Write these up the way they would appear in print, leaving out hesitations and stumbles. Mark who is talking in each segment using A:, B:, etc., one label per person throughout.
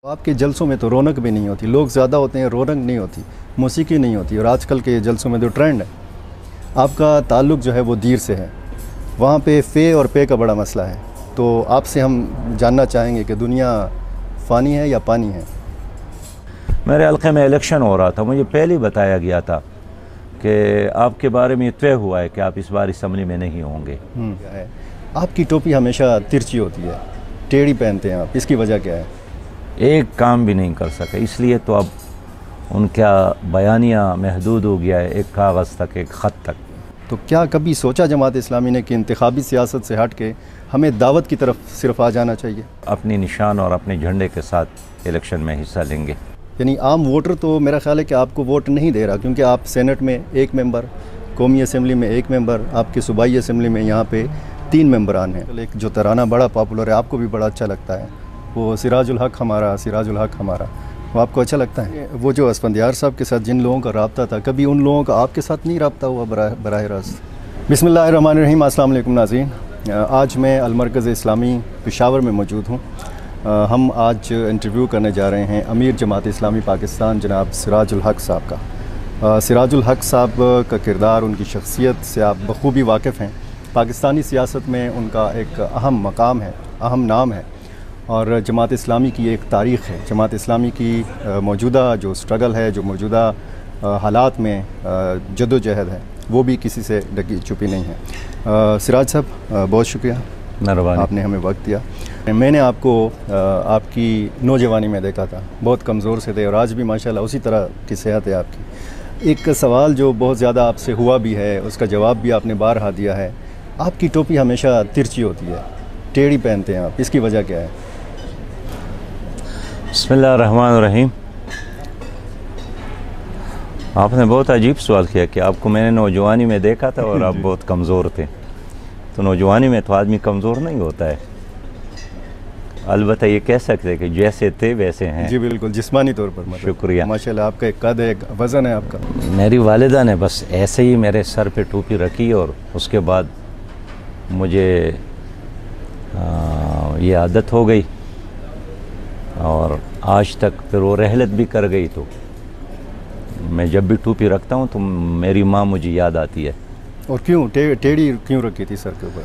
A: आपके जलसों में तो रौनक भी नहीं होती, लोग ज़्यादा होते हैं, रौनक नहीं होती, मौसीकी नहीं होती। और आजकल के जलसों में जो ट्रेंड है, आपका ताल्लुक़ जो है वो दीर से है, वहाँ पे फ़े और पे का बड़ा मसला है। तो आपसे हम जानना चाहेंगे कि दुनिया फ़ानी है या पानी है?
B: मेरे हल्के में इलेक्शन हो रहा था, मुझे पहले ही बताया गया था कि आपके बारे में तय हुआ है कि आप इस बार असम्बली में नहीं होंगे।
A: आपकी टोपी हमेशा तिरछी होती है, टेढ़ी पहनते हैं आप, इसकी वजह क्या है?
B: एक काम भी नहीं कर सके, इसलिए तो अब उनका बयानिया महदूद हो गया है, एक कागज़ तक, एक ख़त तक।
A: तो क्या कभी सोचा जमात इस्लामी ने कि इंतखाबी सियासत से हट के हमें दावत की तरफ सिर्फ आ जाना चाहिए?
B: अपनी निशान और अपने झंडे के साथ इलेक्शन में हिस्सा लेंगे।
A: यानी आम वोटर तो मेरा ख्याल है कि आपको वोट नहीं दे रहा, क्योंकि आप सेनेट में एक मेंबर, कौमी असम्बली में एक मेंबर, आपकी सूबाई असम्बली में यहाँ पे 3 मेंबरान हैं। एक जो तराना बड़ा पॉपुलर है, आपको भी बड़ा अच्छा लगता है, वो सिराजुल हक हमारा, सिराजुल हक हमारा, वो आपको अच्छा लगता है? वो जो असफंदियार साहब के साथ जिन लोगों का रब्ता था, कभी उन लोगों का आपके साथ नहीं रब्ता हुआ बराह रास्त? बिस्मिल्लाहिर्रहमानिर्रहीम, अस्सलाम वालेकुम नाज़रीन। आज मैं अलमरकज़ इस्लामी पेशावर में मौजूद हूँ। हम आज इंटरव्यू करने जा रहे हैं अमीर जमात इस्लामी पाकिस्तान जनाब सिराजुल हक साहब का। सिराजुल हक साहब का किरदार, उनकी शख्सियत से आप बखूबी वाकिफ़ हैं। पाकिस्तानी सियासत में उनका एक अहम मकाम है, अहम नाम है, और जमात इस्लामी की एक तारीख़ है। जमात इस्लामी की मौजूदा जो स्ट्रगल है, जो मौजूदा हालात में जद्दोजहद है, वो भी किसी से ढकी छुपी नहीं है। सिराज साहब, बहुत शुक्रिया, आपने हमें वक्त दिया। मैंने आपको आपकी नौजवानी में देखा था, बहुत कमज़ोर से थे, और आज भी माशाल्लाह उसी तरह की सेहत है आपकी। एक सवाल जो बहुत ज़्यादा आपसे हुआ भी है, उसका जवाब भी आपने बारहा दिया है। आपकी टोपी हमेशा तिरछी होती है, टेढ़ी पहनते हैं आप, इसकी वजह क्या है?
B: बिस्मिल्लाहिर्रहमानिर्रहीम। आपने बहुत अजीब सवाल किया कि आपको मैंने नौजवानी में देखा था और आप बहुत कमज़ोर थे। तो नौजवानी में तो आदमी कमज़ोर नहीं होता है, अलबत्ता ये कह सकते हैं कि जैसे थे वैसे हैं।
A: जी बिल्कुल, जिस्मानी तौर पर।
B: शुक्रिया।
A: माशाल्लाह, आपका एक कद है, एक वज़न है आपका।
B: मेरी वालिदा ने बस ऐसे ही मेरे सर पे टोपी रखी, और उसके बाद मुझे ये आदत हो गई, और आज तक फिर वो रहलत भी कर गई। तो मैं जब भी टोपी रखता हूँ तो मेरी माँ मुझे याद आती है। और
A: क्यों टेढ़ी क्यों रखी थी सर के ऊपर?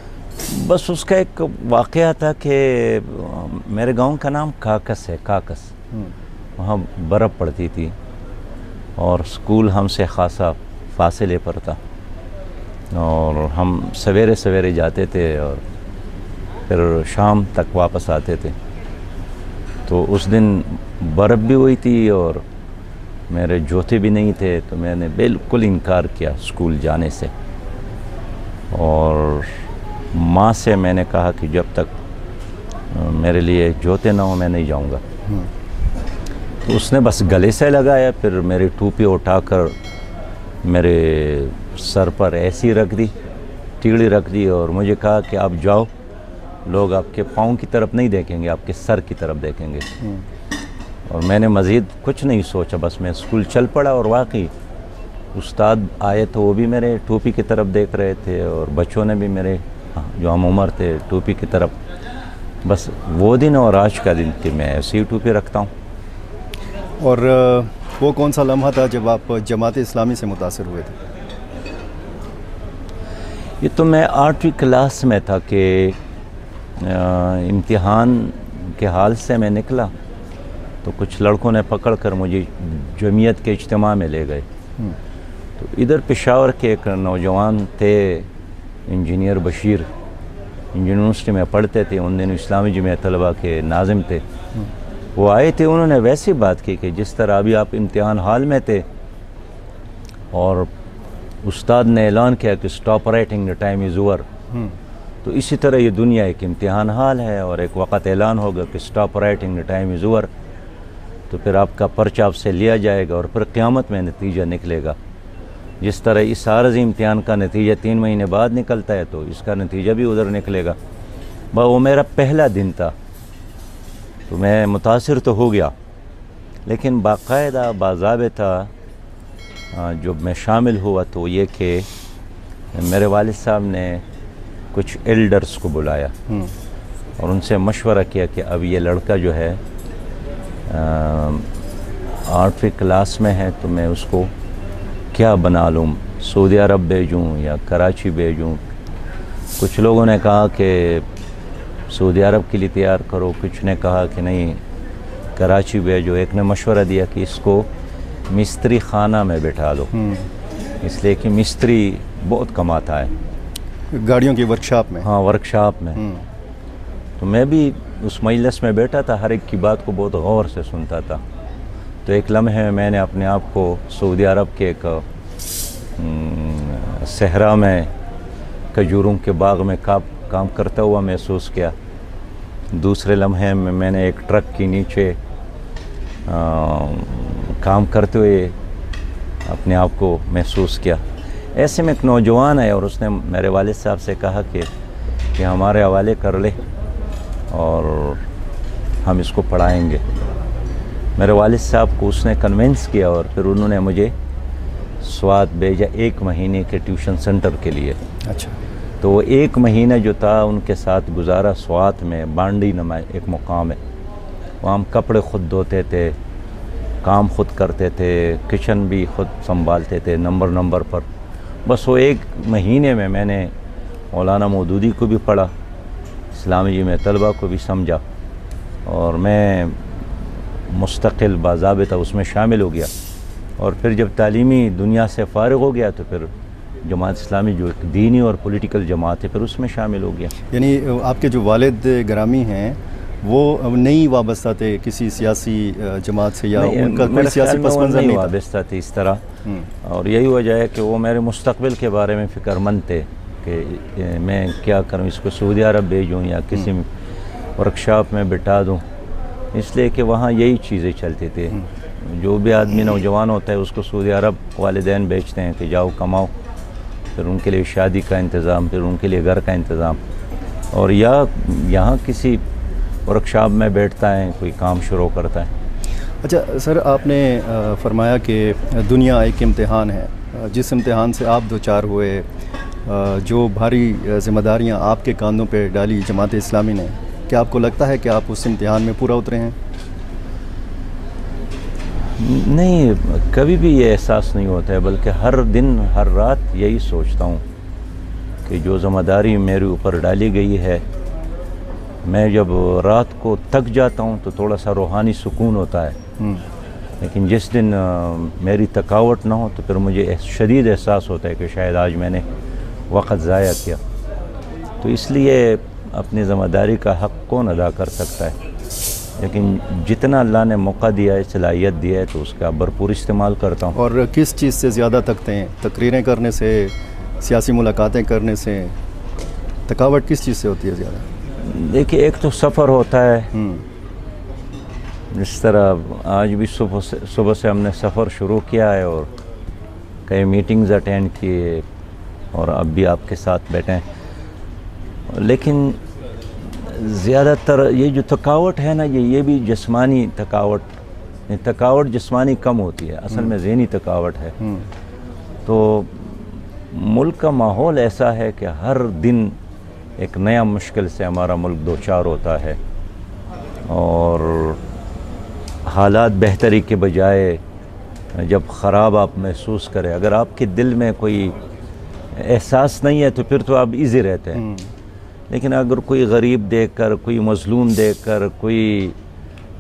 B: बस उसका एक वाक़या था कि मेरे गांव का नाम काकस है, काकस। वहाँ बर्फ़ पड़ती थी और स्कूल हमसे ख़ासा फासले पर था, और हम सवेरे सवेरे जाते थे और फिर शाम तक वापस आते थे। तो उस दिन बर्फ़ भी हुई थी और मेरे जूते भी नहीं थे, तो मैंने बिल्कुल इनकार किया स्कूल जाने से, और माँ से मैंने कहा कि जब तक मेरे लिए जूते ना हो मैं नहीं जाऊँगा। तो उसने बस गले से लगाया, फिर मेरी टोपी उठाकर मेरे सर पर ऐसी रख दी, टीढ़ी रख दी, और मुझे कहा कि आप जाओ, लोग आपके पाँव की तरफ नहीं देखेंगे, आपके सर की तरफ देखेंगे। और मैंने मज़ीद कुछ नहीं सोचा, बस मैं स्कूल चल पड़ा। और वाकई उस्ताद आए तो वो भी मेरे टोपी की तरफ देख रहे थे, और बच्चों ने भी मेरे जो हम उम्र थे टोपी की तरफ। बस वो दिन और आज का दिन कि मैं ऐसी ही टोपी रखता हूँ।
A: और वो कौन सा लम्हा था जब आप जमात इस्लामी से मुतासिर हुए थे?
B: ये तो मैं 8वीं क्लास में था कि इम्तिहान के हाल से मैं निकला, तो कुछ लड़कों ने पकड़ कर मुझे जमीयत के इज्तिमा में ले गए। तो इधर पेशावर के एक नौजवान थे, इंजीनियर बशीर, यूनिवर्सिटी में पढ़ते थे, उन दिनों इस्लामी जमीयत तलबा के नाज़िम थे। वो आए थे, उन्होंने वैसी बात की कि जिस तरह अभी आप इम्तिहान हाल में थे और उस्ताद ने ऐलान किया कि stop writing, the time is over, तो इसी तरह ये दुनिया एक इम्तिहान हाल है, और एक वक़्त ऐलान होगा कि stop writing, the time is over, तो फिर आपका पर्चा आपसे लिया जाएगा और फिर क़यामत में नतीजा निकलेगा। जिस तरह इस आरज़ी इम्तिहान का नतीजा 3 महीने बाद निकलता है, तो इसका नतीजा भी उधर निकलेगा। वो मेरा पहला दिन था, तो मैं मुतासिर तो हो गया, लेकिन बाकायदा बाज़ाबिता जो मैं शामिल हुआ तो ये कि मेरे वालिद साहब ने कुछ एल्डर्स को बुलाया और उनसे मशवरा किया कि अब ये लड़का जो है 8वीं क्लास में है, तो मैं उसको क्या बना लूँ, सऊदी अरब भेजूँ या कराची भेजूँ। कुछ लोगों ने कहा कि सऊदी अरब के लिए तैयार करो, कुछ ने कहा कि नहीं कराची भेजो, एक ने मशवरा दिया कि इसको मिस्त्री खाना में बैठा लो, इसलिए कि मिस्त्री बहुत कमाता है
A: गाड़ियों की वर्कशॉप में।
B: हाँ, वर्कशॉप में। तो मैं भी उस मजलिस में बैठा था, हर एक की बात को बहुत गौर से सुनता था। तो एक लम्हे में मैंने अपने आप को सऊदी अरब के एक सहरा में खजूरों के बाग में काम करता हुआ महसूस किया। दूसरे लम्हे में मैंने एक ट्रक के नीचे काम करते हुए अपने आप को महसूस किया। ऐसे में एक नौजवान है और उसने मेरे वालिद साहब से कहा कि हमारे हवाले कर ले और हम इसको पढ़ाएंगे। मेरे वालिद साहब को उसने कन्विंस किया और फिर उन्होंने मुझे स्वात भेजा 1 महीने के ट्यूशन सेंटर के लिए।
A: अच्छा।
B: तो वो 1 महीना जो था उनके साथ गुजारा स्वात में। बांडी नमा एक मुकाम है, वहाँ हम कपड़े खुद धोते थे, काम खुद करते थे, किचन भी खुद संभालते थे नंबर पर। बस वो 1 महीने में मैंने मौलाना मौदूदी को भी पढ़ा, इस्लामी में तलबा को भी समझा और मैं मुस्तकिल बाज़ाबिता उसमें शामिल हो गया। और फिर जब तालीमी दुनिया से फ़ारिग हो गया तो फिर जमात इस्लामी जो एक दीनी और पॉलिटिकल जमात है, फिर उसमें शामिल हो गया।
A: यानी आपके जो वालिद ग्रामी हैं वो नहीं वाबस्ता थे किसी सियासी जमात से, या उनका कोई सियासी पस मंज़र नहीं
B: वाबस्ता थे इस तरह। और यही वजह है कि वो मेरे मुस्तक़बिल के बारे में फ़िक्रमंद थे कि मैं क्या करूँ, इसको सऊदी अरब भेजूँ या किसी वर्कशॉप में बिठा दूँ, इसलिए कि वहाँ यही चीज़ें चलती थी। जो भी आदमी नौजवान होता है उसको सऊदी अरब वालिदैन भेजते हैं कि जाओ कमाओ, फिर उनके लिए शादी का इंतज़ाम, फिर उनके लिए घर का इंतज़ाम, और या यहाँ किसी वर्कशॉप में बैठता है, कोई काम शुरू करता है।
A: अच्छा सर, आपने फरमाया कि दुनिया एक इम्तिहान है, जिस इम्तिहान से आप दो चार हुए, जो भारी ज़िम्मेदारियाँ आपके कांधों पे डाली जमात इस्लामी ने, क्या आपको लगता है कि आप उस इम्तिहान में पूरा उतरे हैं?
B: नहीं, कभी भी ये एहसास नहीं होता है, बल्कि हर दिन हर रात यही सोचता हूँ कि जो ज़िम्मेदारी मेरे ऊपर डाली गई है, मैं जब रात को थक जाता हूँ तो थोड़ा सा रूहानी सुकून होता है, लेकिन जिस दिन मेरी थकावट ना हो तो फिर मुझे शदीद एहसास होता है कि शायद आज मैंने वक़्त ज़ाया किया। तो इसलिए अपनी ज़िम्मेदारी का हक़ कौन अदा कर सकता है, लेकिन जितना अल्लाह ने मौका दिया है, सलाहियत दिया है, तो उसका भरपूर इस्तेमाल करता हूँ।
A: और किस चीज़ से ज़्यादा थकते हैं? तकरीरें करने से, सियासी मुलाकातें करने से? थकावट किस चीज़ से होती है ज़्यादा?
B: देखिए, एक तो सफ़र होता है, इस तरह आज भी सुबह से हमने सफ़र शुरू किया है और कई मीटिंग्स अटेंड किए और अब भी आपके साथ बैठे हैं, लेकिन ज़्यादातर ये जो थकावट है ना, ये भी जिस्मानी थकावट जिस्मानी कम होती है, असल में ज़हनी थकावट है। तो मुल्क का माहौल ऐसा है कि हर दिन एक नया मुश्किल से हमारा मुल्क दो चार होता है और हालात बेहतरी के बजाय जब ख़राब आप महसूस करें, अगर आपके दिल में कोई एहसास नहीं है तो फिर तो आप इजी रहते हैं, लेकिन अगर कोई गरीब देखकर, कोई मज़लूम देखकर, कोई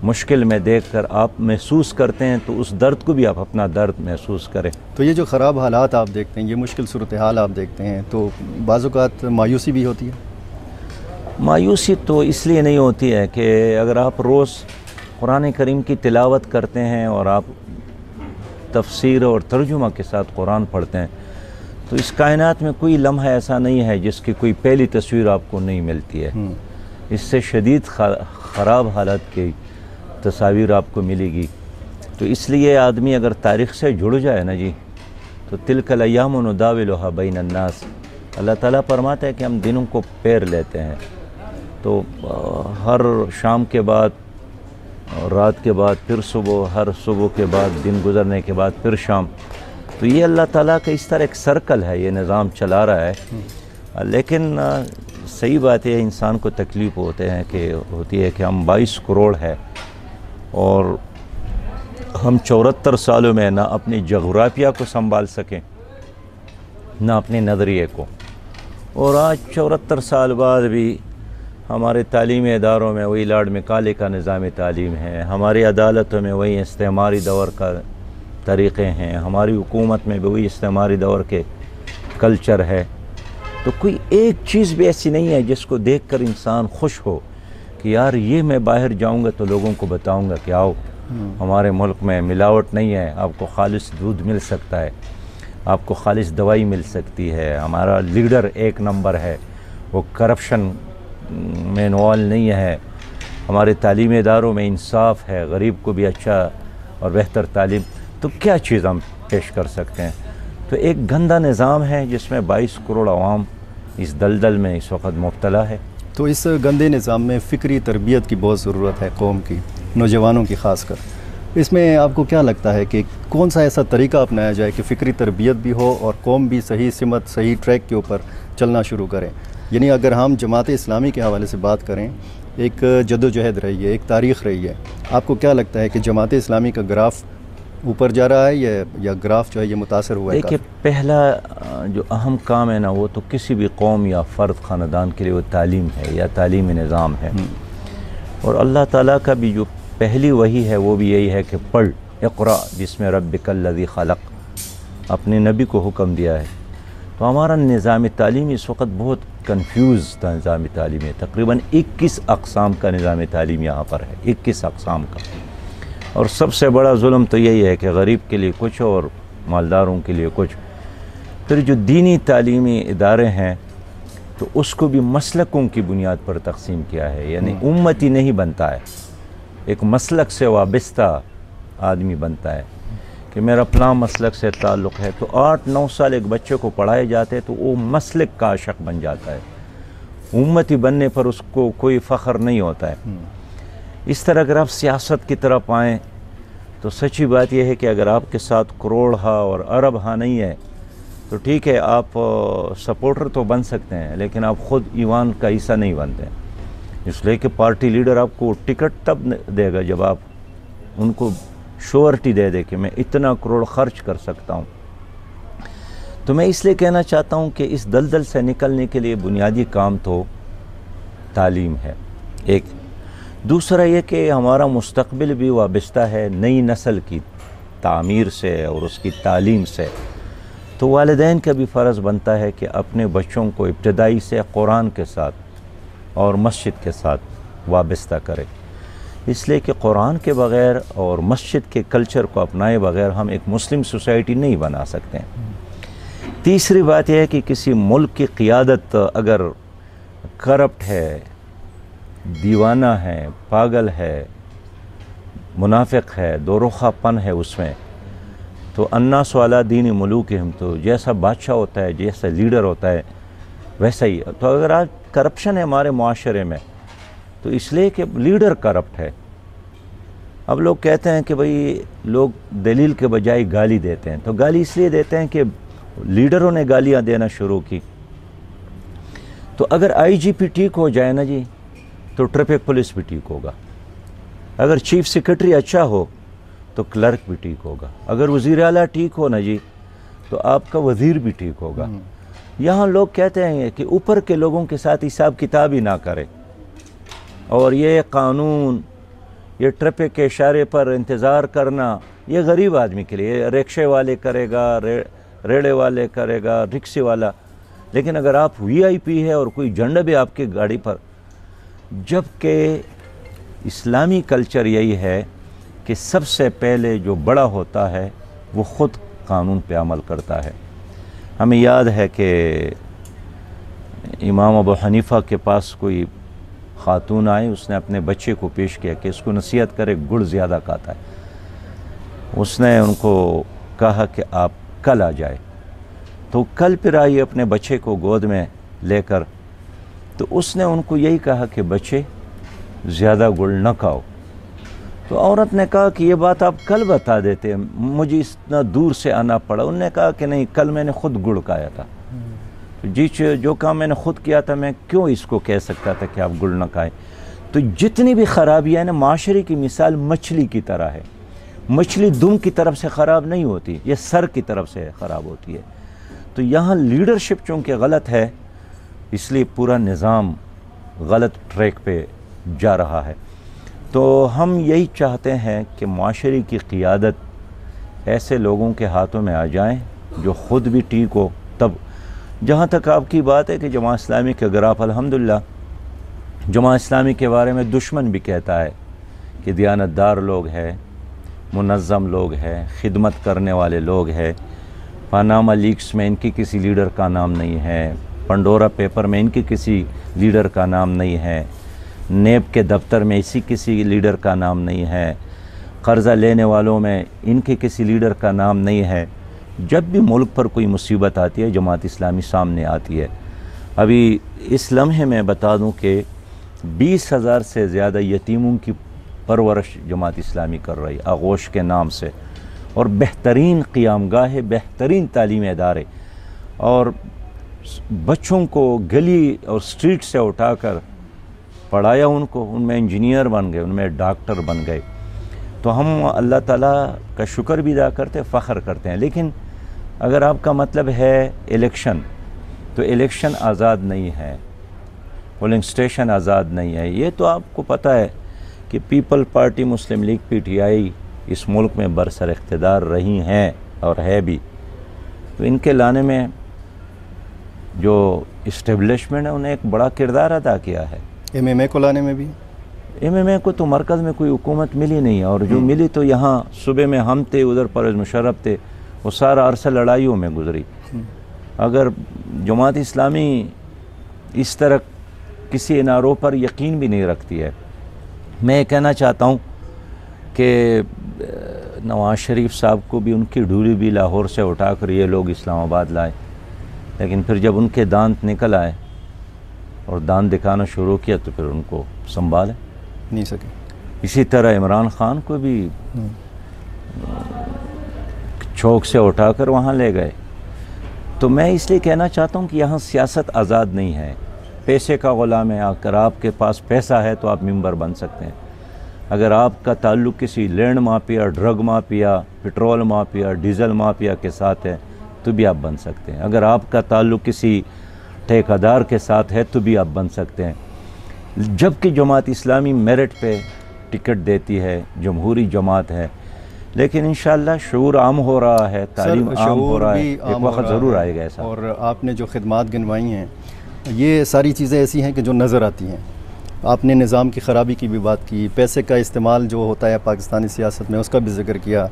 B: मुश्किल में देखकर आप महसूस करते हैं तो उस दर्द को भी आप अपना दर्द महसूस करें।
A: तो ये जो ख़राब हालात आप देखते हैं, ये मुश्किल सूरत हाल आप देखते हैं, तो बाज़ औक़ात मायूसी भी होती है?
B: मायूसी तो इसलिए नहीं होती है कि अगर आप रोज़ कुरान करीम की तिलावत करते हैं और आप तफसीर और तर्जुमा के साथ कुरान पढ़ते हैं, तो इस कायनात में कोई लम्हा ऐसा नहीं है जिसकी कोई पहली तस्वीर आपको नहीं मिलती है। इससे शदीद ख़राब हालत की तस्वीर आपको मिलेगी। तो इसलिए आदमी अगर तारीख़ से जुड़ जाए ना जी, तो तिलकल अय्याम नुदाविलुहा बैन अन्नास, अल्लाह ताला फरमाता है कि हम दिनों को पैर लेते हैं। तो हर शाम के बाद और रात के बाद फिर सुबह, हर सुबह के बाद दिन गुजरने के बाद फिर शाम। तो ये अल्लाह ताला का इस तरह एक सर्कल है, ये निज़ाम चला रहा है। लेकिन सही बात है, इंसान को तकलीफ़ होती है कि हम 22 करोड़ है और हम 74 सालों में ना अपनी जोग्राफिया को संभाल सकें, ना अपने नज़रिए को। और आज 74 साल बाद भी हमारे तालीमी इदारों में वही लॉर्ड मैकाले का निज़ाम तालीम है, हमारी अदालतों में वही इस्तेमारी दौर का तरीक़े हैं, हमारी हुकूमत में भी वही इस्तेमारी दौर के कल्चर है। तो कोई एक चीज़ भी ऐसी नहीं है जिसको देखकर इंसान खुश हो कि यार ये मैं बाहर जाऊंगा तो लोगों को बताऊंगा कि आओ हमारे मुल्क में मिलावट नहीं है, आपको खालिस दूध मिल सकता है, आपको खालिस दवाई मिल सकती है, हमारा लीडर एक नंबर है, वो करप्शन में इन्वॉल्व नहीं है, हमारे तालीमी इदारों में इंसाफ है, गरीब को भी अच्छा और बेहतर तालीम। तो क्या चीज़ हम पेश कर सकते हैं? तो एक गंदा निज़ाम है जिसमें 22 करोड़ आवाम इस दलदल में इस वक्त मुब्तला है।
A: तो इस गंदे निज़ाम में फ़िक्री तरबियत की बहुत ज़रूरत है, कौम की, नौजवानों की ख़ासकर। इसमें आपको क्या लगता है कि कौन सा ऐसा तरीका अपनाया जाए कि फ़िक्री तरबियत भी हो और कौम भी सही सिमत, सही ट्रैक के ऊपर चलना शुरू करें? यानी अगर हम जमात इस्लामी के हवाले से बात करें, एक जद्दोजहद रही है, एक तारीख़ रही है, आपको क्या लगता है कि जमात इस्लामी का ग्राफ ऊपर जा रहा है या ग्राफ जो है ये मुतासर हुआ है?
B: देखिए, पहला जो अहम काम है ना, वो तो किसी भी कौम या फ़र्द ख़ानदान के लिए वो तालीम है या तालीमी निज़ाम है। और अल्लाह ताला का भी जो पहली वही है वो भी यही है कि पढ़, इक़रा बिस्मि रब्बिकल्लज़ी खलक़, अपने नबी को हुक्म दिया है। तो हमारा निज़ाम तालीम इस वक्त बहुत कन्फ्यूज़ था। निज़ाम तालीम है तकरीबन 21 अक़साम का निज़ाम तालीम यहाँ पर है, 21 अक़साम का। और सबसे बड़ा जुल्म तो यही है कि गरीब के लिए कुछ और मालदारों के लिए कुछ। फिर जो दीनी तालीमी इदारे हैं तो उसको भी मसलकों की बुनियाद पर तकसीम किया है, यानी उम्मती नहीं बनता है, एक मसलक से वाबस्ता आदमी बनता है कि मेरा फलां मसलक से ताल्लुक़ है। तो 8-9 साल एक बच्चे को पढ़ाए जाते तो वो मसलक का आशिक़ बन जाता है, उम्मती बनने पर उसको कोई फ़ख्र नहीं होता है। इस तरह अगर आप सियासत की तरफ आएँ तो सच्ची बात यह है कि अगर आपके साथ करोड़ हा और अरब हा नहीं है तो ठीक है, आप सपोर्टर तो बन सकते हैं, लेकिन आप ख़ुद ईवान का हिस्सा नहीं बनते। इसलिए कि पार्टी लीडर आपको टिकट तब देगा जब आप उनको श्योरिटी दे दे कि मैं इतना करोड़ ख़र्च कर सकता हूँ। तो मैं इसलिए कहना चाहता हूँ कि इस दलदल से निकलने के लिए बुनियादी काम तो तालीम है एक। दूसरा ये कि हमारा मुस्तक़बिल भी वाबस्ता है नई नस्ल की तामीर से और उसकी तालीम से। तो वालिदैन का भी फ़र्ज़ बनता है कि अपने बच्चों को इब्तदाई से कुरान के साथ और मस्जिद के साथ वाबस्ता करें, इसलिए कि कुरान के बग़ैर और मस्जिद के कल्चर को अपनाए बग़ैर हम एक मुस्लिम सोसाइटी नहीं बना सकते हैं। तीसरी बात यह है कि किसी मुल्क की क़ियादत अगर करप्ट है, दीवाना है, पागल है, मुनाफिक है, दोरुखापन है उसमें, तो अन्नास वाला दीन मुलूकिहिम, तो जैसा बादशाह होता है, जैसा लीडर होता है वैसा ही। तो अगर आज करप्शन है हमारे माशरे में तो इसलिए कि लीडर करप्ट है। अब लोग कहते हैं कि भाई लोग दलील के बजाय गाली देते हैं, तो गाली इसलिए देते हैं कि लीडरों ने गालियाँ देना शुरू की। तो अगर आईजीपी ठीक हो जाए ना जी तो ट्रैफिक पुलिस भी ठीक होगा, अगर चीफ सेक्रेटरी अच्छा हो तो क्लर्क भी ठीक होगा, अगर वज़ीर आला ठीक हो ना जी तो आपका वज़ीर भी ठीक होगा। यहाँ लोग कहते हैं कि ऊपर के लोगों के साथ हिसाब किताब ही ना करें, और ये कानून, ये ट्रैफिक के इशारे पर इंतज़ार करना ये गरीब आदमी के लिए, रिक्शे वाले करेगा, रेड़े वाले करेगा, रिक्शे वाला। लेकिन अगर आप वीआईपी है और कोई झंडा भी आपकी गाड़ी पर, जबकि इस्लामी कल्चर यही है कि सबसे पहले जो बड़ा होता है वो ख़ुद कानून पे अमल करता है। हमें याद है कि इमाम अबू हनीफ़ा के पास कोई ख़ातून आई, उसने अपने बच्चे को पेश किया कि इसको नसीहत करे, गुड़ ज़्यादा खाता है। उसने उनको कहा कि आप कल आ जाए, तो कल फिर आई अपने बच्चे को गोद में लेकर, तो उसने उनको यही कहा कि बच्चे ज़्यादा गुड़ न खाओ। तो औरत ने कहा कि ये बात आप कल बता देते, मुझे इतना दूर से आना पड़ा। उन्होंने कहा कि नहीं, कल मैंने ख़ुद गुड़ खाया था, तो जो काम मैंने ख़ुद किया था मैं क्यों इसको कह सकता था कि आप गुड़ न खाएं। तो जितनी भी ख़राबियाँ हैं ना, माशरे की मिसाल मछली की तरह है। मछली दुम की तरफ से ख़राब नहीं होती, ये सर की तरफ से ख़राब होती है। तो यहाँ लीडरशिप चूँकि गलत है, इसलिए पूरा निज़ाम गलत ट्रैक पे जा रहा है। तो हम यही चाहते हैं कि माशरे की क़ियादत ऐसे लोगों के हाथों में आ जाएं जो ख़ुद भी ठीक हो। तब जहाँ तक आपकी बात है कि जमात इस्लामी के, अगर आप अल्हम्दुलिल्लाह जमात इस्लामी के बारे में दुश्मन भी कहता है कि दियानतदार लोग हैं, मुनज़्ज़म लोग हैं, खिदमत करने वाले लोग हैं, पानामा लीक्स में इनकी किसी लीडर का नाम नहीं है, पंडोरा पेपर में इनके किसी लीडर का नाम नहीं है, नेब के दफ्तर में इसी किसी लीडर का नाम नहीं है, कर्ज़ा लेने वालों में इनके किसी लीडर का नाम नहीं है। जब भी मुल्क पर कोई मुसीबत आती है, जमात इस्लामी सामने आती है। अभी इस लम्हे में बता दूं कि 20,000 से ज़्यादा यतीमों की परवरिश जमात इस्लामी कर रही आगोश के नाम से, और बेहतरीन क़ियामगाह, बेहतरीन तालीमी इदारे, और बच्चों को गली और स्ट्रीट से उठाकर पढ़ाया उनको, उनमें इंजीनियर बन गए, उनमें डॉक्टर बन गए। तो हम अल्लाह ताला का शुक्र भी अदा करते, फ़ख्र करते हैं। लेकिन अगर आपका मतलब है इलेक्शन, तो इलेक्शन आज़ाद नहीं है, पोलिंग स्टेशन आज़ाद नहीं है। ये तो आपको पता है कि पीपल पार्टी, मुस्लिम लीग, PTI इस मुल्क में बरसर इख्तिदार रही हैं और है भी। तो इनके लाने में जो इस्टेब्लिशमेंट है, उन्हें एक बड़ा किरदार अदा किया है।
A: MMA को लाने में भी,
B: MMA को तो मरकज़ में कोई हुकूमत मिली नहीं, और जो मिली तो यहाँ सूबे में हम थे, उधर परवेज़ मुशर्रफ थे, वो सारा अरसा लड़ाइयों में गुजरी। अगर जमात इस्लामी इस तरह किसी इनारों पर यकीन भी नहीं रखती है। मैं ये कहना चाहता हूँ कि नवाज़ शरीफ साहब को भी उनकी ढूली भी लाहौर से उठाकर ये लोग इस्लामाबाद लाए, लेकिन फिर जब उनके दांत निकल आए और दांत दिखाना शुरू किया तो फिर उनको संभाले
A: नहीं सके।
B: इसी तरह इमरान खान को भी चौक से उठाकर वहाँ ले गए। तो मैं इसलिए कहना चाहता हूँ कि यहाँ सियासत आज़ाद नहीं है, पैसे का ग़ुलाम है। अगर आपके पास पैसा है तो आप मेंबर बन सकते हैं। अगर आपका ताल्लुक़ किसी land mafia, drug mafia, petrol mafia, diesel mafia के साथ है तो भी आप बन सकते हैं। अगर आपका ताल्लुक़ किसी ठेकेदार के साथ है तो भी आप बन सकते हैं। जबकि जमात इस्लामी मेरिट पे टिकट देती है, जमहूरी जमात है, लेकिन इंशाअल्लाह शऊर आम हो रहा है, तालीम आम हो रहा है, एक वक्त ज़रूर आएगा ऐसा।
A: और आपने जो खिदमात गिनवाई हैं, ये सारी चीज़ें ऐसी हैं कि जो नज़र आती हैं। आपने निज़ाम की ख़राबी की भी बात की, पैसे का इस्तेमाल जो होता है पाकिस्तानी सियासत में उसका भी जिक्र किया।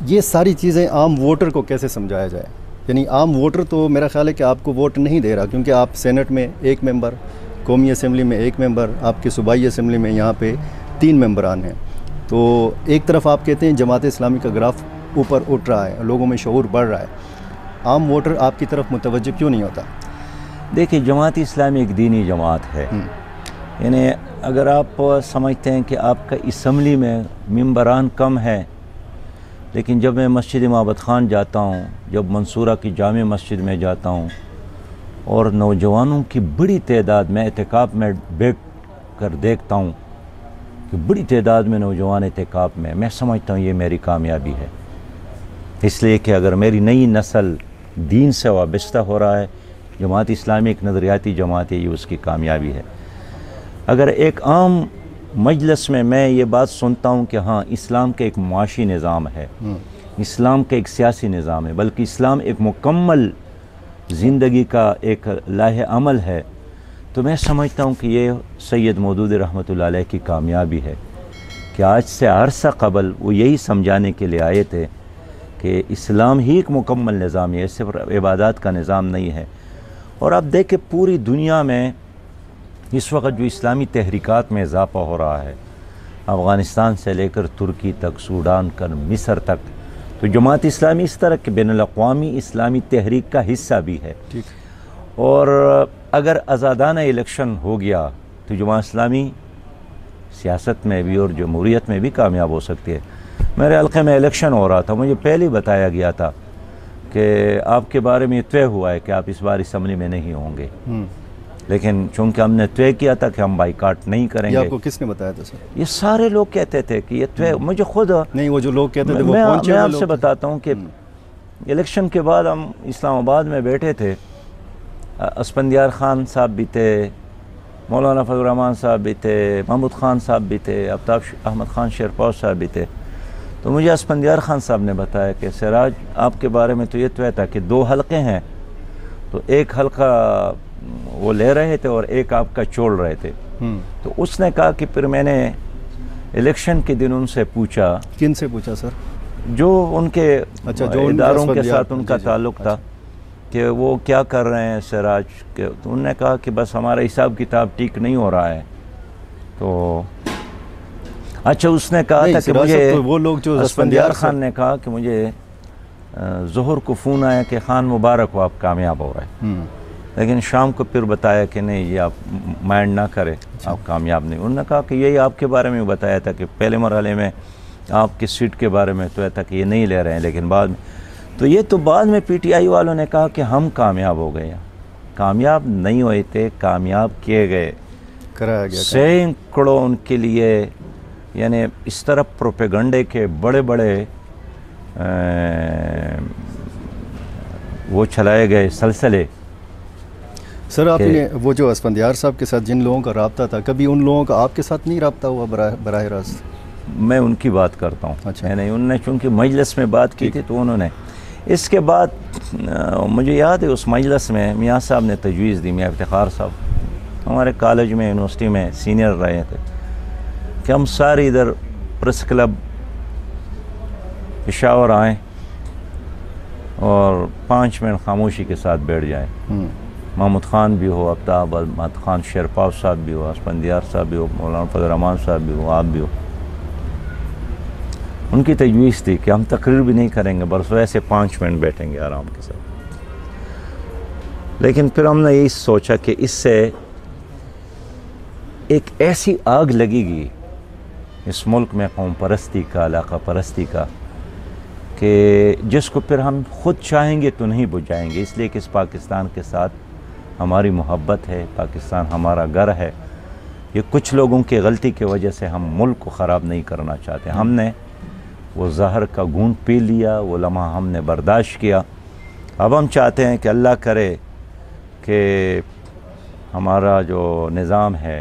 A: ये सारी चीज़ें आम वोटर को कैसे समझाया जाए? यानी आम वोटर तो मेरा ख़्याल है कि आपको वोट नहीं दे रहा, क्योंकि आप सेनेट में 1 मेंबर, कौमी असम्बली में 1 मेंबर, आपकी सूबाई असम्बली में यहाँ पे 3 मेंबरान हैं। तो एक तरफ आप कहते हैं जमात इस्लामी का ग्राफ ऊपर उठ रहा है, लोगों में शऊर बढ़ रहा है, आम वोटर आपकी तरफ मुतवज्जह क्यों नहीं होता?
B: देखिए, जमात इस्लामी एक दीनी जमात है। यानी अगर आप समझते हैं कि आपका असम्बली में मेंबरान कम है, लेकिन जब मैं मस्जिद माबद खान जाता हूँ, जब मंसूरा की जामे मस्जिद में जाता हूँ, और नौजवानों की बड़ी तादाद में एहतिकाफ में बैठ कर देखता हूँ कि बड़ी तादाद में नौजवान एहतिकाफ में, मैं समझता हूँ ये मेरी कामयाबी है। इसलिए कि अगर मेरी नई नस्ल दीन से वाबस्ता हो रहा है, जमात इस्लामी एक नज़रियाती जमात है, ये उसकी कामयाबी है। अगर एक आम मजलिस में मैं ये बात सुनता हूँ कि हाँ, इस्लाम का एक माशी निज़ाम है, इस्लाम का एक सियासी निज़ाम है, बल्कि इस्लाम एक मुकम्मल ज़िंदगी का एक लाहे अमल है, तो मैं समझता हूँ कि ये सैयद मौदूद रहमतुल्लाह अलैह की कामयाबी है कि आज से अरसा कबल वो यही समझाने के लिए आए थे कि इस्लाम ही एक मुकम्मल निज़ाम है, सिर्फ इबादत का निज़ाम नहीं है। और अब देखें पूरी दुनिया में इस वक्त जो इस्लामी तहरीकात में इजाफ़ा हो रहा है, अफ़गानिस्तान से लेकर तुर्की तक, सूडान कर मिस्र तक, तो जमात इस्लामी इस तरह के बैनुल-अक़वामी इस्लामी तहरीक का हिस्सा भी है। और अगर आज़ादाना इलेक्शन हो गया तो जमात इस्लामी सियासत में भी और जमहूरियत में भी कामयाब हो सकती है। मेरे हल्के में इलेक्शन हो रहा था, मुझे पहले ही बताया गया था कि आपके बारे में तय हुआ है कि आप इस बार असम्बली में नहीं होंगे। लेकिन चूंकि हमने तय किया था कि हम बाइकाट नहीं
A: ये
B: करेंगे।
A: आपको किसने बताया था सर?
B: ये सारे लोग कहते थे कि ये तय, मुझे खुद
A: नहीं, वो जो लोग कहते थे वो
B: मैं
A: पहुंचे हुए
B: आपसे
A: लोग थे?
B: बताता हूँ कि इलेक्शन के बाद हम इस्लामाबाद में बैठे थे, अस्पंदियार खान साहब भी थे, मौलाना फजल रहमान साहब भी थे, महमूद खान साहब भी थे, आफ्ताब अहमद खान शेरपाव साहब भी थे। तो मुझे अस्पंदियार खान साहब ने बताया कि सिराज आपके बारे में तो ये तय था कि 2 हलके हैं, तो एक हलका वो ले रहे थे और एक आपका छोड़ रहे थे। तो उसने कहा कि फिर मैंने इलेक्शन के दिन उनसे पूछा।
A: किन से पूछा सर?
B: जो उनके
A: अच्छा, जो
B: इदारों के
A: अस्पंदियार,
B: साथ उनका
A: जी,
B: ताल्लुक़ था कि वो क्या कर रहे हैं सिराज के। तो उन्होंने कहा कि बस हमारा हिसाब किताब ठीक नहीं हो रहा है। तो अच्छा, उसने कहा था कि मुझे,
A: तो वो लोग जो
B: अस्पंदियार खान ने कहा कि मुझे ज़ोहर को फ़ोन आया कि खान मुबारक हो, आप कामयाब हो रहे हैं। लेकिन शाम को फिर बताया कि नहीं, ये आप माइंड ना करें, आप कामयाब नहीं। उन्होंने कहा कि यही आपके बारे में बताया था कि पहले मरहले में आपकी सीट के बारे में तो था कि ये नहीं ले रहे हैं, लेकिन बाद में तो ये तो बाद में पीटीआई वालों ने कहा कि हम कामयाब हो गए। कामयाब नहीं हुए थे, कामयाब किए गए,
A: कराया गया।
B: सैकड़ों उनके लिए, यानी इस तरह प्रोपेगंडे के बड़े बड़े वो चलाए गए सिलसिले।
A: सर आपने वो जो अस्पंदियार साहब के साथ जिन लोगों का राब्ता था, कभी उन लोगों का आपके साथ नहीं राब्ता हुआ बराह रास्त?
B: मैं उनकी बात करता हूँ।
A: अच्छा।
B: नहीं, उन्होंने चूँकि मजलिस में बात की थी तो उन्होंने इसके बाद मुझे याद है उस मजलिस में मियाँ साहब ने तजवीज़ दी, मियाँ इफ्तिखार साहब हमारे कॉलेज में यूनिवर्सिटी में सीनियर रहे थे, कि हम सारे इधर प्रेस क्लब पेशावर आएँ और 5 मिनट खामोशी के साथ बैठ जाएँ। महमूद खान भी हो, आफ्ताब अहमद खान शेरपाव साहब भी हो, अस्पंदियार साहब भी हो, मौलाना फजल रहमान साहब भी हो, आप भी हो। उनकी तजवीज़ थी कि हम तकरीर भी नहीं करेंगे, बस वैसे 5 मिनट बैठेंगे आराम के साथ। लेकिन फिर हमने यही सोचा कि इससे एक ऐसी आग लगेगी इस मुल्क में कौम परस्ती का, इलाका परस्ती का, कि जिसको फिर हम ख़ुद चाहेंगे तो नहीं बुझाएंगे। इसलिए कि इस पाकिस्तान के साथ हमारी मोहब्बत है, पाकिस्तान हमारा घर है। ये कुछ लोगों की गलती की वजह से हम मुल्क को ख़राब नहीं करना चाहते। हमने वो ज़हर का घूंट पी लिया, वो लम्हा हमने बर्दाश्त किया। अब हम चाहते हैं कि अल्लाह करे कि हमारा जो निज़ाम है,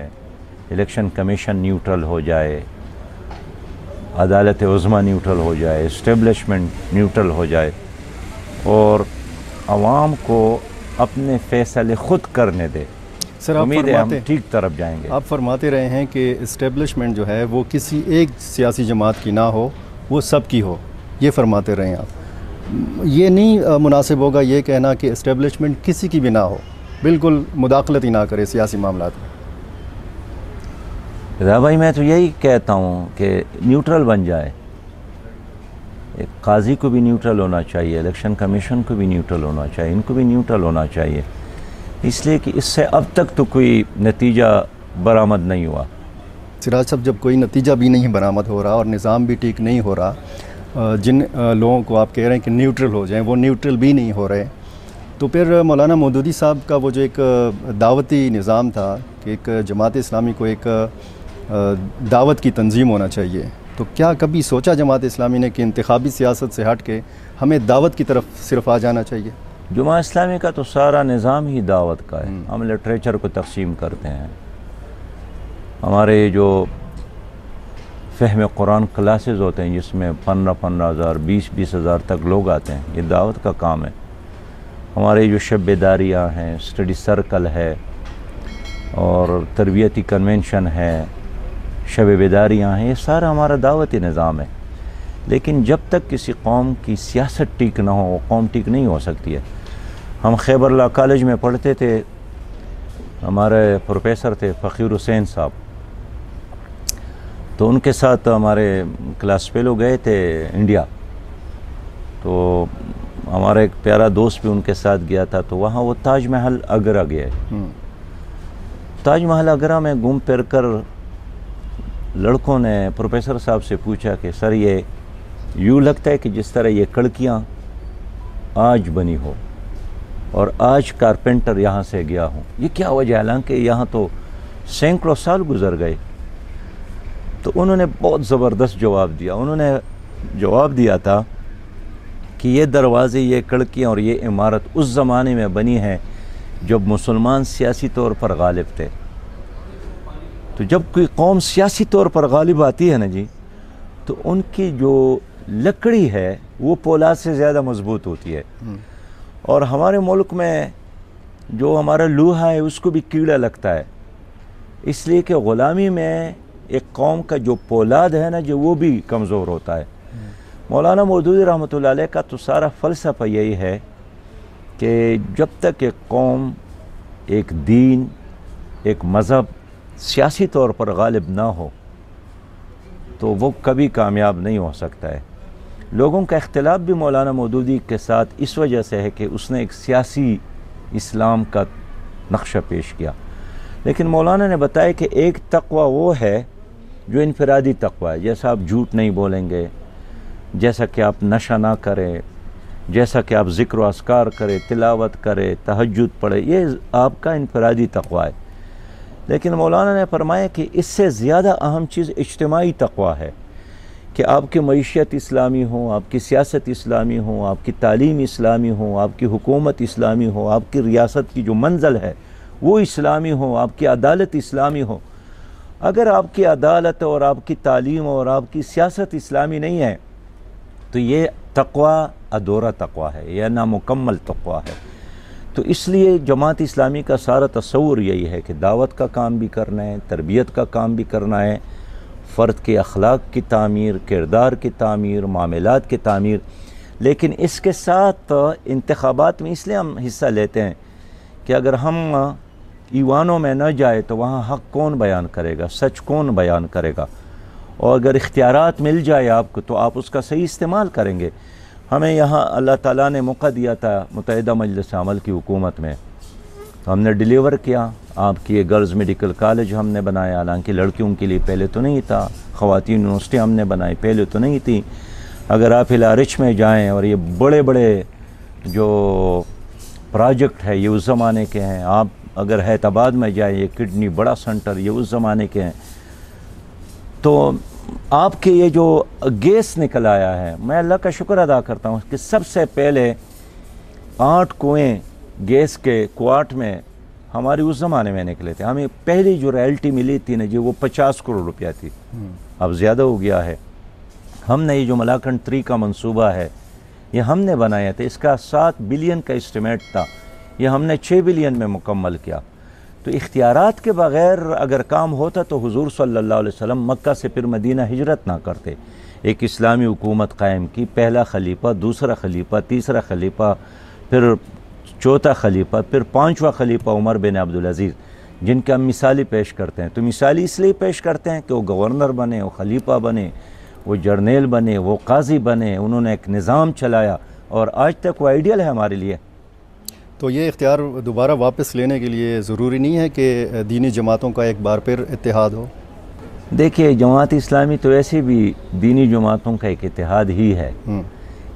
B: इलेक्शन कमीशन न्यूट्रल हो जाए, अदालत उज़्मा न्यूट्रल हो जाए, इस्टेब्लिशमेंट न्यूट्रल हो जाए और आवाम को अपने फ़ैसले ख़ुद करने दे।
A: सर
B: उम्मीद है हम ठीक तरफ जाएंगे।
A: आप फरमाते रहे हैं कि इस्टेब्लिशमेंट जो है वो किसी एक सियासी जमात की ना हो, वो सब की हो, ये फरमाते रहे हैं आप। ये नहीं मुनासिब होगा ये कहना कि इस्टेब्लिशमेंट किसी की भी ना हो, बिल्कुल मुदाखलत ही ना करे सियासी मामलात में।
B: भाई मैं तो यही कहता हूँ कि न्यूट्रल बन जाए। एक काजी को भी न्यूट्रल होना चाहिए, इलेक्शन कमीशन को भी न्यूट्रल होना चाहिए, इनको भी न्यूट्रल होना चाहिए। इसलिए कि इससे अब तक तो कोई नतीजा बरामद नहीं हुआ।
A: सिराज साहब, जब कोई नतीजा भी नहीं बरामद हो रहा और निज़ाम भी ठीक नहीं हो रहा, जिन लोगों को आप कह रहे हैं कि न्यूट्रल हो जाएं, वो न्यूट्रल भी नहीं हो रहे, तो फिर मौलाना मौदूदी साहब का वो जो एक दावती निज़ाम था कि एक जमात इस्लामी को एक दावत की तंजीम होना चाहिए, तो क्या कभी सोचा जमात इस्लामी ने कि इंतखाबी सियासत से हट के हमें दावत की तरफ सिर्फ आ जाना चाहिए?
B: जमात इस्लामी का तो सारा निज़ाम ही दावत का है। हम लिटरेचर को तकसीम करते हैं, हमारे जो फ़हम कुरान क्लासेस होते हैं जिसमें 15,000 20,000 तक लोग आते हैं, ये दावत का काम है। हमारे जो शब बेदारियाँ हैं, स्टडी सर्कल है और तरबियती कन्वेंशन है, शब बेदारियाँ हैं, ये सारा हमारा दावती निज़ाम है। लेकिन जब तक किसी कौम की सियासत ठीक ना हो, वो कौम ठीक नहीं हो सकती है। हम खैबर ला कॉलेज में पढ़ते थे, हमारे प्रोफेसर थे फ़कीर हुसैन साहब, तो उनके साथ हमारे क्लास फेलो गए थे इंडिया, तो हमारा एक प्यारा दोस्त भी उनके साथ गया था। तो वहाँ वो ताजमहल आगरा गए। ताजमहल आगरा में घूम फिर कर लड़कों ने प्रोफेसर साहब से पूछा कि सर ये यूँ लगता है कि जिस तरह ये खिड़कियाँ आज बनी हो, और आज कारपेंटर यहाँ से गया हूँ। ये क्या वजह है? हालांकि यहाँ तो सैकड़ों साल गुजर गए। तो उन्होंने बहुत ज़बरदस्त जवाब दिया। उन्होंने जवाब दिया था कि ये दरवाज़े, ये खिड़कियाँ और ये इमारत उस ज़माने में बनी है जब मुसलमान सियासी तौर पर गालिब थे। तो जब कोई कौम सियासी तौर पर गालिब आती है ना जी, तो उनकी जो लकड़ी है वो पोलाद से ज़्यादा मजबूत होती है। और हमारे मुल्क में जो हमारा लोहा है उसको भी कीड़ा लगता है, इसलिए कि ग़ुलामी में एक कौम का जो पोलाद है ना जो वो भी कमज़ोर होता है। मौलाना मौदूदी रहमतुल्लाह अलैह का तो सारा फ़लसफ़ा यही है कि जब तक एक कौम, एक दीन, एक मज़हब सियासी तौर पर गालिब ना हो तो वो कभी कामयाब नहीं हो सकता है। लोगों का इख्तिलाफ भी मौलाना मौदूदी के साथ इस वजह से है कि उसने एक सियासी इस्लाम का नक्शा पेश किया। लेकिन मौलाना ने बताया कि एक तक़वा वो है जो इनफरादी तक़वा है, जैसा आप झूठ नहीं बोलेंगे, जैसा कि आप नशा ना करें, जैसा कि आप ज़िक्र व अस्कार करें, तिलावत करें, तहज्जुद पढ़े, ये आपका इनफरादी तक़वा है। लेकिन मौलाना ने फरमाया कि इससे ज़्यादा अहम चीज़ इज्तिमाई तक़वा है कि आपकी मईशत इस्लामी हो, आपकी सियासत इस्लामी हो, आपकी तालीम इस्लामी हो, आपकी हुकूमत इस्लामी हो, आपकी रियासत की जो मंज़ल है वो इस्लामी हो, आपकी अदालत इस्लामी हो। अगर आपकी अदालत और आपकी तालीम और आपकी सियासत इस्लामी नहीं है तो ये तक़वा अधूरा तक़वा है, यह नामुकम्मल तक़वा है। तो इसलिए जमात इस्लामी का सारा तस्वुर यही है कि दावत का काम भी करना है, तरबियत का काम भी करना है, फ़र्द के अखलाक की तामीर, किरदार की तामीर, मामलात की तामीर। लेकिन इसके साथ इंतखाबात में इसलिए हम हिस्सा लेते हैं कि अगर हम ईवानों में न जाए तो वहाँ हक़ कौन बयान करेगा, सच कौन बयान करेगा। और अगर इख्तियारात मिल जाए आपको तो आप उसका सही इस्तेमाल करेंगे। हमें यहाँ अल्लाह ताला ने मौका दिया था मुत्तहिदा मजलिस अमल की हुकूमत में, तो हमने डिलीवर किया। आपकी ये गर्ल्स मेडिकल कॉलेज हमने बनाया, हालांकि लड़कियों के लिए पहले तो नहीं था। ख़वातीन यूनिवर्सिटी हमने बनाई, पहले तो नहीं थी। अगर आप हिलारिच में जाएँ और ये बड़े बड़े जो प्रोजेक्ट है ये उस ज़माने के हैं। आप अगर हैदराबाद में जाए, ये किडनी बड़ा सेंटर, ये उस ज़माने के हैं। तो आपके ये जो गैस निकल आया है, मैं अल्लाह का शुक्र अदा करता हूँ कि सबसे पहले 8 कुएँ गैस के क्वार्ट में हमारी उस ज़माने में निकले थे। हमें पहली जो रॉयल्टी मिली थी ना जी वो 50 करोड़ रुपया थी, अब ज़्यादा हो गया है। हमने ये जो मलाकंड 3 का मंसूबा है ये हमने बनाया था, इसका 7 बिलियन का एस्टिमेट था, ये हमने 6 बिलियन में मुकम्मल किया। तो इख्तियारात के बग़ैर अगर काम होता तो हुज़ूर सल्लल्लाहु अलैहि वसल्लम मक्का से फिर मदीना हिजरत ना करते। एक इस्लामी हुकूमत कायम की, पहला खलीफा, दूसरा खलीफा, तीसरा खलीफा, फिर चौथा खलीफा, फिर 5वां खलीफा उमर बिन अब्दुल अज़ीज़, जिनका हम मिसाली पेश करते हैं। तो मिसाली इसलिए पेश करते हैं कि वो गवर्नर बने, वो खलीफा बने, वो जर्नेल बने, वो काजी बने, उन्होंने एक निज़ाम चलाया और आज तक वो आइडियल है हमारे लिए।
A: तो ये इख्तियार दोबारा वापस लेने के लिए ज़रूरी नहीं है कि दीनी जमातों का एक बार फिर इत्तेहाद हो?
B: देखिए, जमात इस्लामी तो वैसे भी दीनी जमातों का एक इत्तेहाद ही है,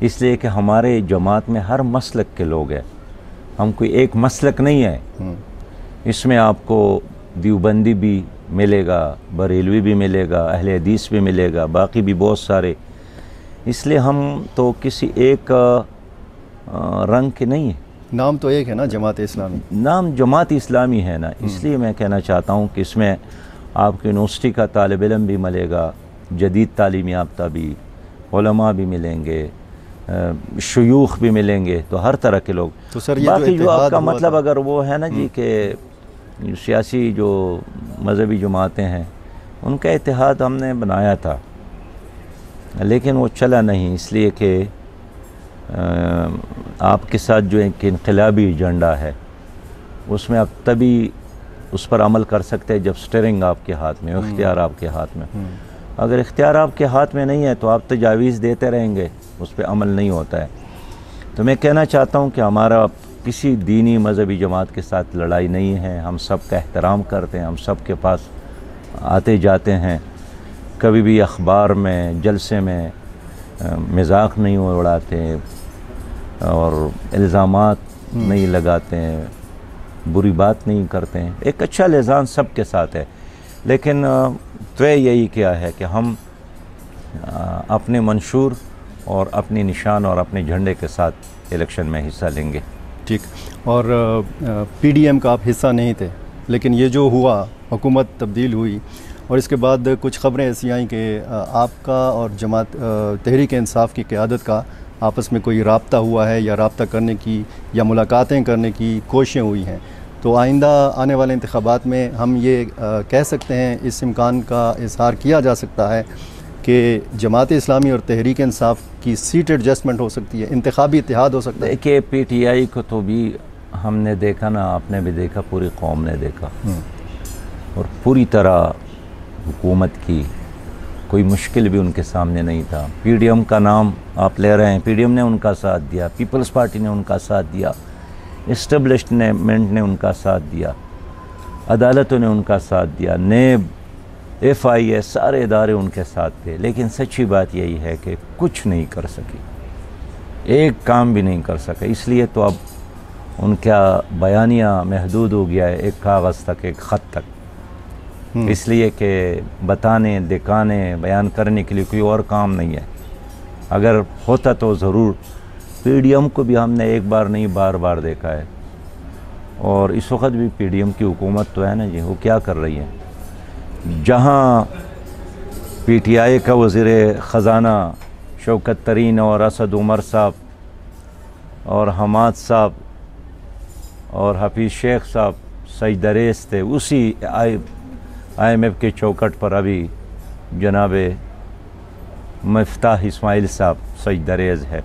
B: इसलिए कि हमारे जमात में हर मसलक के लोग हैं। हम कोई एक मसलक नहीं है। इसमें आपको देवबंदी भी मिलेगा, बरेलवी भी मिलेगा, अहले हदीस भी मिलेगा, बाकी भी बहुत सारे। इसलिए हम तो किसी एक रंग के नहीं है।
A: नाम तो एक है ना, जमात इस्लामी,
B: नाम जमात इस्लामी है ना। इसलिए मैं कहना चाहता हूँ कि इसमें आपकी यूनिवर्सिटी का तालिब इल्म भी मिलेगा, जदीद तालीम याफ्ता भी, उलमा भी मिलेंगे, शयूख भी मिलेंगे, तो हर तरह के लोग।
A: तो सर ये
B: बाकी जो आपका मतलब अगर वो है ना जी कि सियासी जो मजहबी जमातें हैं उनका इत्तेहाद हमने बनाया था, लेकिन वो चला नहीं, इसलिए कि आपके साथ जो एक इनकलाबी एजेंडा है उसमें आप तभी उस पर अमल कर सकते हैं जब स्टीयरिंग आपके हाथ में, इख्तियार आपके हाथ में। अगर इख्तियार आपके हाथ में नहीं है तो आप तजावीज़ देते रहेंगे, उस पर अमल नहीं होता है। तो मैं कहना चाहता हूँ कि हमारा किसी दीनी मजहबी जमात के साथ लड़ाई नहीं है। हम सब का एहतराम करते हैं, हम सब के पास आते जाते हैं, कभी भी अखबार में, जलसे में मजाक नहीं उड़ाते और इल्ज़ामात नहीं लगाते हैं, बुरी बात नहीं करते हैं, एक अच्छा लिहाज़ सबके साथ है। लेकिन तय यही क्या है कि हम अपने मंशूर और अपनी निशान और अपने झंडे के साथ इलेक्शन में हिस्सा लेंगे।
A: ठीक। और पीडीएम का आप हिस्सा नहीं थे, लेकिन ये जो हुआ, हुकूमत तब्दील हुई और इसके बाद कुछ ख़बरें ऐसी आई कि आपका और जमात तहरीक इंसाफ की क़यादत का आपस में कोई राब्ता हुआ है या राब्ता करने की या मुलाकातें करने की कोशिशें हुई हैं। तो आइंदा आने वाले इंतखाबात में हम ये कह सकते हैं, इस इम्कान का इजहार किया जा सकता है कि जमात इस्लामी और तहरीक इंसाफ की सीट एडजस्टमेंट हो सकती है, इंतखाबी इत्तेहाद हो सकता है।
B: देखिए पीटीआई को तो भी हमने देखा ना, आपने भी देखा, पूरी कौम ने देखा और पूरी तरह हुकूमत की, कोई मुश्किल भी उनके सामने नहीं था। पीडीएम का नाम आप ले रहे हैं, पीडीएम ने उनका साथ दिया, पीपल्स पार्टी ने उनका साथ दिया, इस्टेब्लिशमेंट ने उनका साथ दिया, अदालतों ने उनका साथ दिया, नेब, FIA, सारे इदारे उनके साथ थे। लेकिन सच्ची बात यही है कि कुछ नहीं कर सकी, एक काम भी नहीं कर सके। इसलिए तो अब उनका बयानिया महदूद हो गया है, एक कागज़ तक, एक ख़त तक। इसलिए कि बताने, दिखाने, बयान करने के लिए कोई और काम नहीं है। अगर होता तो ज़रूर। पीडीएम को भी हमने एक बार नहीं बार बार देखा है और इस वक्त भी पीडीएम की हुकूमत तो है ना जी, वो क्या कर रही है। जहाँ पीटीआई का वज़ीर ख़जाना शौकत तरीन और असद उमर साहब और हमाद साहब और हफीज़ शेख साहब सजदरेज़ थे, उसी IMF के चौकट पर अभी जनाब मफ्ताह इस्माइल साहब सजदरेज़ है।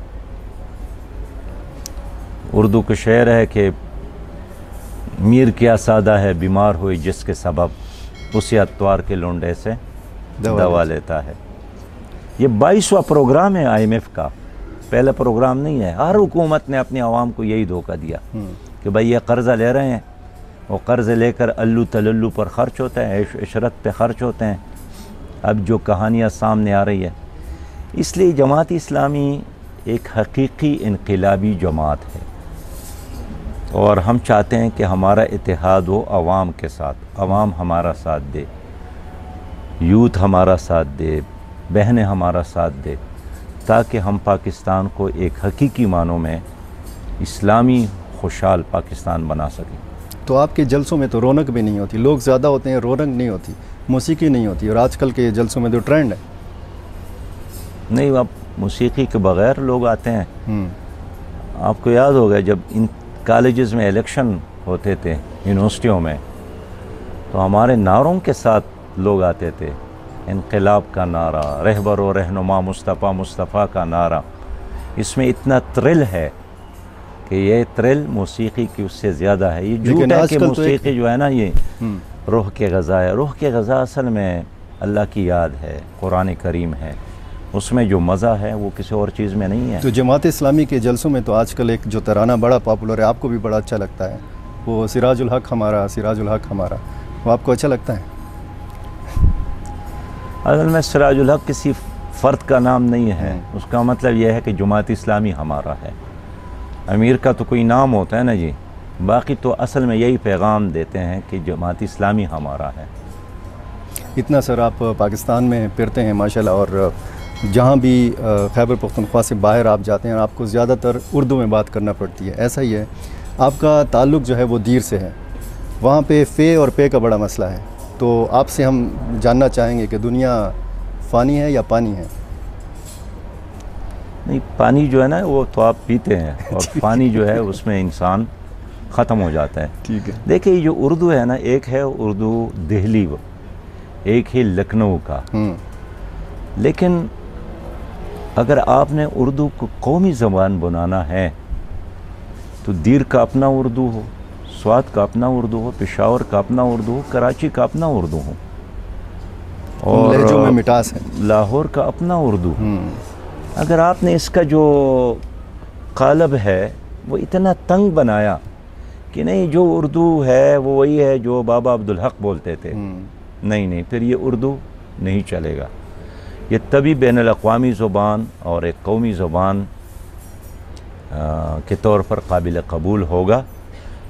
B: उर्दू का शेर है कि मीर क्या सादा है बीमार हुई जिसके सबब, उसी अतवार के लोंडे से दवा लेता है। ये 22वां प्रोग्राम है IMF का, पहला प्रोग्राम नहीं है। हर हुकूमत ने अपनी आवाम को यही धोखा दिया कि भाई ये कर्ज़ा ले रहे हैं, वो कर्ज़ लेकर अल्लू तलल्लू पर ख़र्च होते हैं, ऐश इशरत पे ख़र्च होते हैं। अब जो कहानियाँ सामने आ रही है, इसलिए जमात इस्लामी एक हकीकी इनक़िलाबी जमात है और हम चाहते हैं कि हमारा इत्तेहाद हो अवाम के साथ, अवाम हमारा साथ दे, यूथ हमारा साथ दे, बहनें हमारा साथ दे, ताकि हम पाकिस्तान को एक हकीकी मानों में इस्लामी खुशहाल पाकिस्तान बना सकें।
A: तो आपके जलसों में तो रौनक भी नहीं होती, लोग ज़्यादा होते हैं, रौनक नहीं होती, मौसीकी नहीं होती। और आजकल के जलसों में तो ट्रेंड है
B: नहीं, अब मौसीकी के बग़ैर लोग आते हैं। आपको याद होगा जब इन कॉलेजेस में इलेक्शन होते थे यूनिवर्सिटियों में, तो हमारे नारों के साथ लोग आते थे। इनक़िलाब का नारा, रहबर व रहनुमा मुस्तफ़ा मुस्तफ़ा का नारा, इसमें इतना थ्रिल है कि ये थ्रिल मौसीकी की उससे ज़्यादा है। ये झूठ है कि मौसीकी जो है ना, ये रूह के ग़ज़ा है। रूह के ग़ज़ा असल में अल्लाह की याद है, कुरान करीम है, उसमें जो मज़ा है वो किसी और चीज़ में नहीं है।
A: तो जमात इस्लामी के जलसों में तो आजकल एक जो तराना बड़ा पॉपुलर है, आपको भी बड़ा अच्छा लगता है, वो सिराजुल हक हमारा, सिराजुल हक हमारा, वो आपको अच्छा लगता है?
B: असल में सिराजुल हक किसी फ़र्द का नाम नहीं है, उसका मतलब यह है कि जमात इस्लामी हमारा है। अमीर का तो कोई नाम होता है ना जी, बाकी तो असल में यही पैगाम देते हैं कि जमात इस्लामी हमारा है।
A: इतना सर आप पाकिस्तान में फिरते हैं माशाल्लाह, और जहाँ भी खैबर पख्तूनख्वा से बाहर आप जाते हैं, आपको ज़्यादातर उर्दू में बात करना पड़ती है। ऐसा ही है, आपका ताल्लुक़ जो है वो दीर से है, वहाँ पे फ़े और पे का बड़ा मसला है। तो आपसे हम जानना चाहेंगे कि दुनिया फ़ानी है या पानी है?
B: नहीं, पानी जो है ना वो तो आप पीते हैं और पानी जो है उसमें इंसान ख़त्म हो जाता है।
A: ठीक है।
B: देखिए ये जो उर्दू है ना, एक है उर्दू दिल्ली, एक है लखनऊ का। लेकिन अगर आपने उर्दू को कौमी ज़बान बनाना है तो दीर का अपना उर्दू हो, स्वात का अपना उर्दू हो, पेशावर का अपना उर्दू हो, कराची का अपना उर्दू हो, और
A: लहजों में मिठास है,
B: लाहौर का अपना उर्दू। अगर आपने इसका जो कालब है वो इतना तंग बनाया कि नहीं जो उर्दू है वो वही है जो बाबा अब्दुल हक बोलते थे, नहीं, फिर ये उर्दू नहीं चलेगा। ये तभी बैनुल अक़वामी ज़ुबान और एक कौमी ज़ुबान के तौर पर काबिल कबूल होगा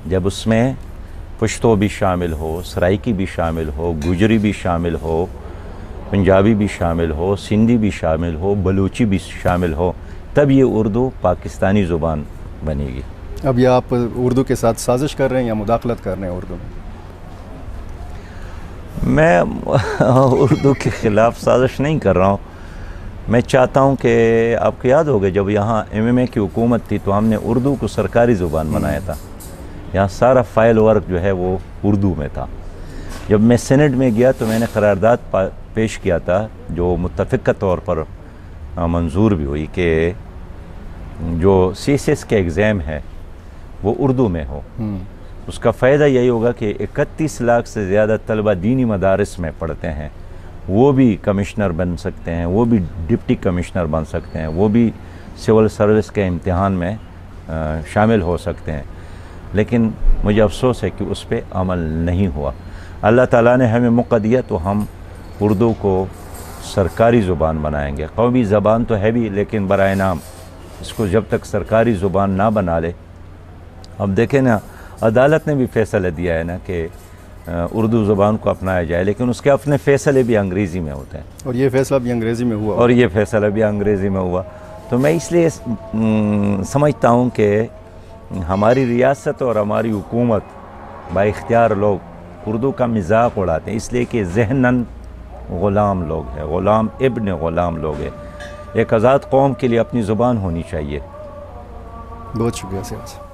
B: जब उसमें पश्तो भी शामिल हो, सराइकी भी शामिल हो, गुजरी भी शामिल हो, पंजाबी भी शामिल हो, सिंधी भी शामिल हो, बलूची भी शामिल हो, तब ये उर्दू पाकिस्तानी ज़ुबान बनेगी।
A: अब ये आप उर्दू के साथ साजिश कर रहे हैं या मुदाखलत कर रहे हैं उर्दू में?
B: मैं उर्दू के ख़िलाफ़ साजिश नहीं कर रहा हूँ। मैं चाहता हूँ कि आपको याद होगा जब यहाँ MMA की हुकूमत थी तो हमने उर्दू को सरकारी ज़ुबान बनाया था। यहाँ सारा फ़ाइल वर्क जो है वो उर्दू में था। जब मैं सेनेट में गया तो मैंने करारदाद पेश किया था जो मुत्तफ़िक़ा तौर पर मंजूर भी हुई कि जो CSS के एग्ज़ाम है वो उर्दू में हो। उसका फ़ायदा यही होगा कि 31 लाख से ज़्यादा तलबा दीनी मदारिस में पढ़ते हैं, वो भी कमिश्नर बन सकते हैं, वो भी डिप्टी कमिश्नर बन सकते हैं, वो भी सिविल सर्विस के इम्तिहान में शामिल हो सकते हैं। लेकिन मुझे अफसोस है कि उस पर अमल नहीं हुआ। अल्लाह ताला ने हमें मौका दिया तो हम उर्दू को सरकारी ज़ुबान बनाएंगे। कौमी ज़बान तो है भी, लेकिन बराए नाम इसको जब तक सरकारी ज़ुबान ना बना ले। अब देखें ना, अदालत ने भी फ़ैसला दिया है ना कि उर्दू ज़ुबान को अपनाया जाए, लेकिन उसके अपने फ़ैसले भी अंग्रेज़ी में होते हैं।
A: और ये फ़ैसला भी अंग्रेज़ी में हुआ।
B: और ये फ़ैसला भी अंग्रेज़ी में हुआ। तो मैं इसलिए समझता हूँ कि हमारी रियासत और हमारी हुकूमत बाइख्तियार लोग उर्दू का मजाक उड़ाते हैं, इसलिए कि ज़हनन ग़ुलाम लोग हैं, ग़ुलाम इब्न ग़ुलाम लोग हैं। एक आज़ाद कौम के लिए अपनी ज़ुबान होनी चाहिए।
A: बहुत शुक्रिया सर।